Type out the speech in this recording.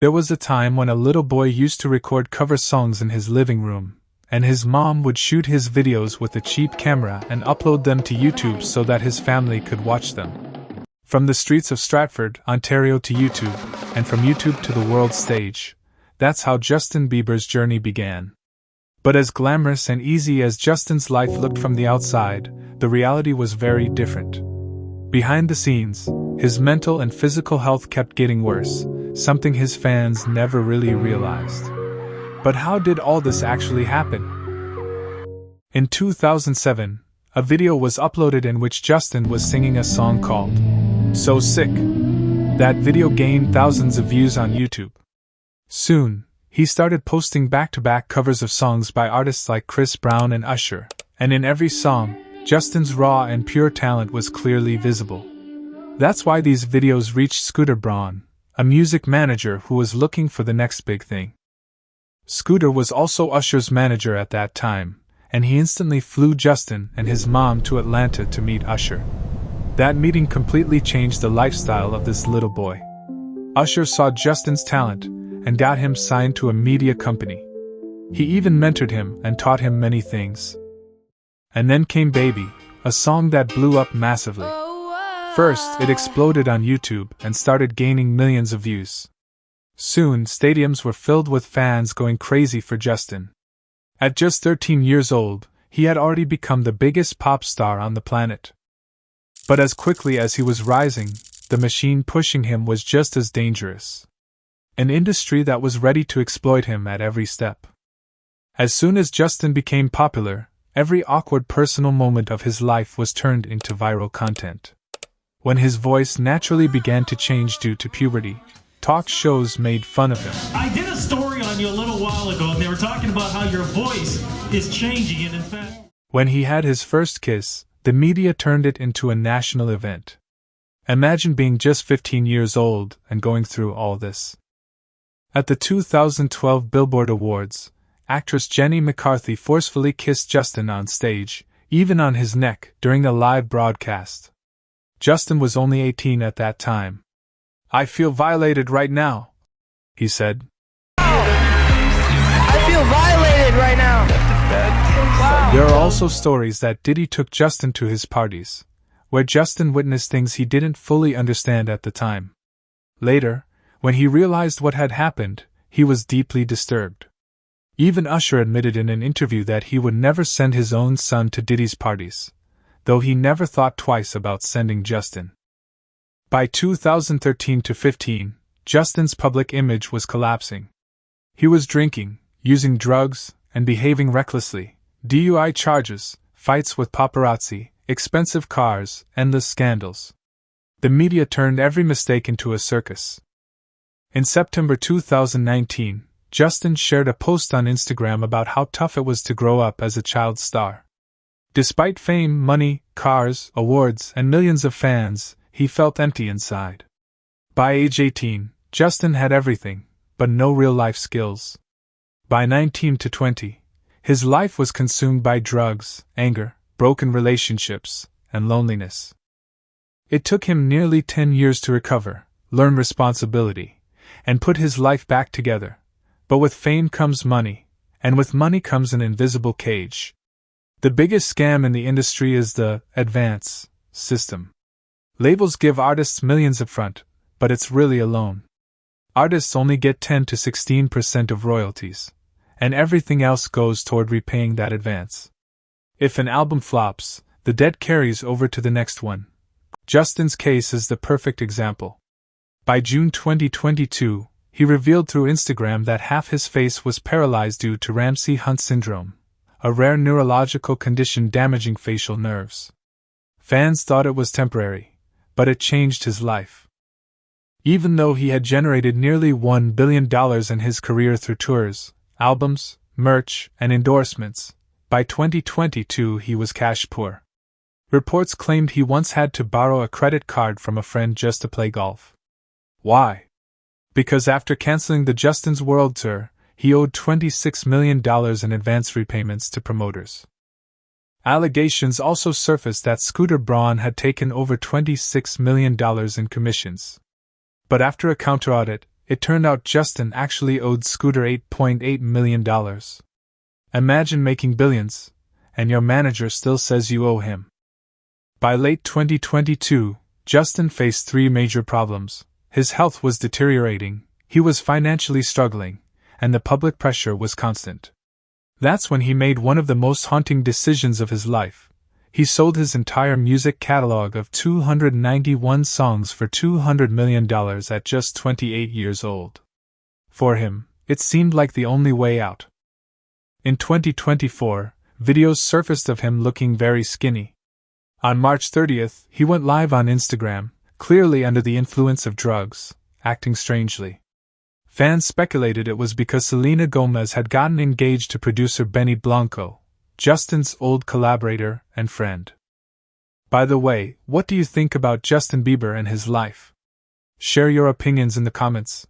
There was a time when a little boy used to record cover songs in his living room, and his mom would shoot his videos with a cheap camera and upload them to YouTube so that his family could watch them. From the streets of Stratford, Ontario to YouTube, and from YouTube to the world stage, that's how Justin Bieber's journey began. But as glamorous and easy as Justin's life looked from the outside, the reality was very different. Behind the scenes, his mental and physical health kept getting worse, something his fans never really realized. But how did all this actually happen? In 2007, a video was uploaded in which Justin was singing a song called "So Sick." That video gained thousands of views on YouTube. Soon, he started posting back-to-back covers of songs by artists like Chris Brown and Usher, and in every song, Justin's raw and pure talent was clearly visible. That's why these videos reached Scooter Braun, a music manager who was looking for the next big thing. Scooter was also Usher's manager at that time, and he instantly flew Justin and his mom to Atlanta to meet Usher. That meeting completely changed the lifestyle of this little boy. Usher saw Justin's talent and got him signed to a media company. He even mentored him and taught him many things. And then came Baby, a song that blew up massively. First, it exploded on YouTube and started gaining millions of views. Soon, stadiums were filled with fans going crazy for Justin. At just 13 years old, he had already become the biggest pop star on the planet. But as quickly as he was rising, the machine pushing him was just as dangerous. An industry that was ready to exploit him at every step. As soon as Justin became popular, every awkward personal moment of his life was turned into viral content. When his voice naturally began to change due to puberty, talk shows made fun of him. I did a story on you a little while ago, and they were talking about how your voice is changing, and in fact... When he had his first kiss, the media turned it into a national event. Imagine being just 15 years old and going through all this. At the 2012 Billboard Awards, actress Jenny McCarthy forcefully kissed Justin on stage, even on his neck, during a live broadcast. Justin was only 18 at that time. "I feel violated right now," he said. I feel violated right now. Wow. There are also stories that Diddy took Justin to his parties, where Justin witnessed things he didn't fully understand at the time. Later, when he realized what had happened, he was deeply disturbed. Even Usher admitted in an interview that he would never send his own son to Diddy's parties, though he never thought twice about sending Justin. By 2013 to 15, Justin's public image was collapsing. He was drinking, using drugs, and behaving recklessly. DUI charges, fights with paparazzi, expensive cars, endless scandals. The media turned every mistake into a circus. In September 2019, Justin shared a post on Instagram about how tough it was to grow up as a child star. Despite fame, money, cars, awards, and millions of fans, he felt empty inside. By age 18, Justin had everything, but no real-life skills. By 19 to 20, his life was consumed by drugs, anger, broken relationships, and loneliness. It took him nearly 10 years to recover, learn responsibility, and put his life back together. But with fame comes money, and with money comes an invisible cage. The biggest scam in the industry is the advance system. Labels give artists millions upfront, but it's really a loan. Artists only get 10 to 16% of royalties, and everything else goes toward repaying that advance. If an album flops, the debt carries over to the next one. Justin's case is the perfect example. By June 2022, he revealed through Instagram that half his face was paralyzed due to Ramsay-Hunt syndrome, a rare neurological condition damaging facial nerves. Fans thought it was temporary, but it changed his life. Even though he had generated nearly $1 billion in his career through tours, albums, merch, and endorsements, by 2022 he was cash poor. Reports claimed he once had to borrow a credit card from a friend just to play golf. Why? Because after canceling the Justin's World Tour, he owed $26 million in advance repayments to promoters. Allegations also surfaced that Scooter Braun had taken over $26 million in commissions. But after a counter-audit, it turned out Justin actually owed Scooter $8.8 million. Imagine making billions, and your manager still says you owe him. By late 2022, Justin faced three major problems. His health was deteriorating, he was financially struggling, and the public pressure was constant. That's when he made one of the most haunting decisions of his life. He sold his entire music catalog of 291 songs for $200 million at just 28 years old. For him, it seemed like the only way out. In 2024, videos surfaced of him looking very skinny. On March 30th, he went live on Instagram, clearly under the influence of drugs, acting strangely. Fans speculated it was because Selena Gomez had gotten engaged to producer Benny Blanco, Justin's old collaborator and friend. By the way, what do you think about Justin Bieber and his life? Share your opinions in the comments.